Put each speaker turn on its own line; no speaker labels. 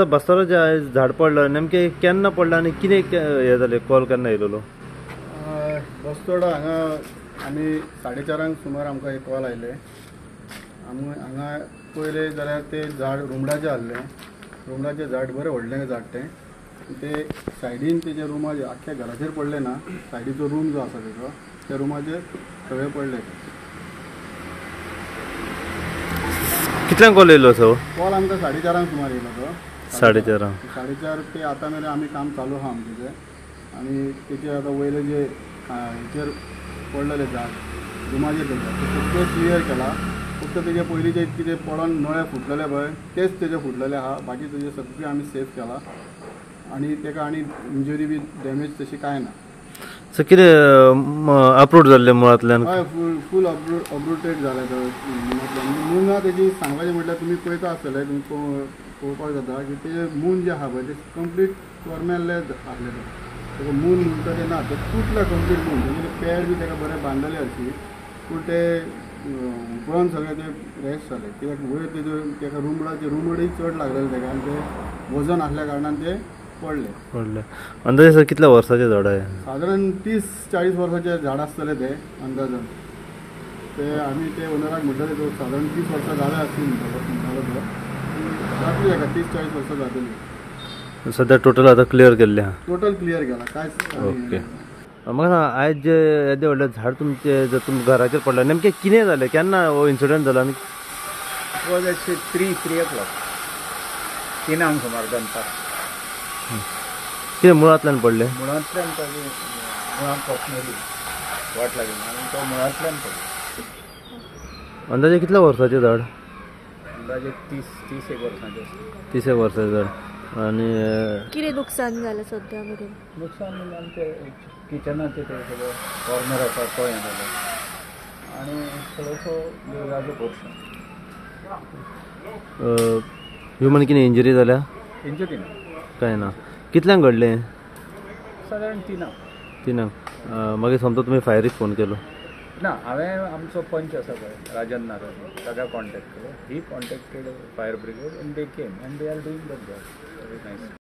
बस्तारो जे झाड पडलं नेमके केन्ना पडलं आणि कितें हे जालें कॉल केन्ना येयलोलो?
बस्तोडा हांगा आमी 4:30 सुमार आमकां एक कॉल आयले. हांगा पयले जाल्यार ते झाड रुमडाचें आहलें. रुमडाचें झाड बरें व्हडलें झाड ते सायडीन तेजे रुमाचे आख्ख्या घराचेर पडलें ना. सायडीचो रूम जो आसा तेजो त्या रुमाचेर सगळे पडले.
कितल्यांक कॉल येयलो सो?
कॉल आमकां 4:30 सुमार येयलो तो.
4:30
ते आतां मेरेन आमी काम चालू आहा आमचें. आनी तेचे आतां वयले जे हेचेर पडलेले झाड रुमाचेर ते क्लियर केला. फक्त तेजे पयलींचे कितें पडोन नळे फुटलेले पळय तेच तेजे फुटलेले आहा. बाकी तेजे सगळे आमी सेफ केला आनी तेका आनी इंजरी बी डॅमेज तशी कांय ना.
सो कितें अप्रूव्ड जाल्लें मुळांतल्यान?
हय फूल अप्रूटेड जालें तो मुळांतल्यान. मुना तेजी सांगपाचें म्हटल्यार तुमी पळयता आसतले तुमकां पळोवपाक जाता की तेजे मून जे आहा पळय ते कंप्लीट कोरमेल्ले आहले. तेका मून म्हणटा ते ना ते तुटला कंप्लीट मून. तेजे पॅड बी तेका बरें बांदलेले हरशी पूण ते उपळोन सगळे ते रेस्ट जाले. कित्याक वयर तेका रुमडय चड लागलेले तेका आनी ते वजन आसल्या कारणान ते पडले.
अंदाजे कितल्या वर्साचें झाड आहे? सादारण
30-40 वर्साचे झाड आसतले ते अंदाजान. ते आमी ते ओनराक म्हणटाले तो सादारण 30 वर्सां जाले आसली म्हणटालो तो. जातली हेका 30-40 वर्सां जातली.
सध्या टोटल आता क्लियर केल्लें आहा? टोटल
क्लियर केला कांयच.
ओके. म्हाका सांग आयज जे येदे व्हडले झाड तुमच्या घराचेर पडलें नेमकें कितें जालें? केन्ना हो इन्सिडंट जालो? आनी
इट वॉज एट 3 o'clock 3 सुमार दनपार.
कितें मुळांतल्यान पडलें?
मुळांतल्यान ताजी मुळांत कोसमेली वाट लागली आनी तो मुळांतल्यान पडलो.
अंदाजे कितल्या वर्साचें झाड?
अंदाजे 30 एक वर्सांचें.
30 एक वर्साचें झाड. आनी
कितें नुकसान जालें सद्या मेरेन?
नुकसान म्हणजे आमचे किचनाचे ते सगळो कॉर्नर आसा तो हें जालो आनी थोडोसो देवळाचो पोर्शन.
ह्युमन कितें इंजरी जाल्या?
इंजरी ना
कांय ना. कितल्यांक घडलें?
सादारण 3.
मागीर समजा तुमी फायरीक फोन केलो?
ना हांवें आमचो पंच आसा पळय राजन नारळ ताका कॉन्टेक्ट केलो. He contacted fire brigade and they came and they are doing the job. Very nice.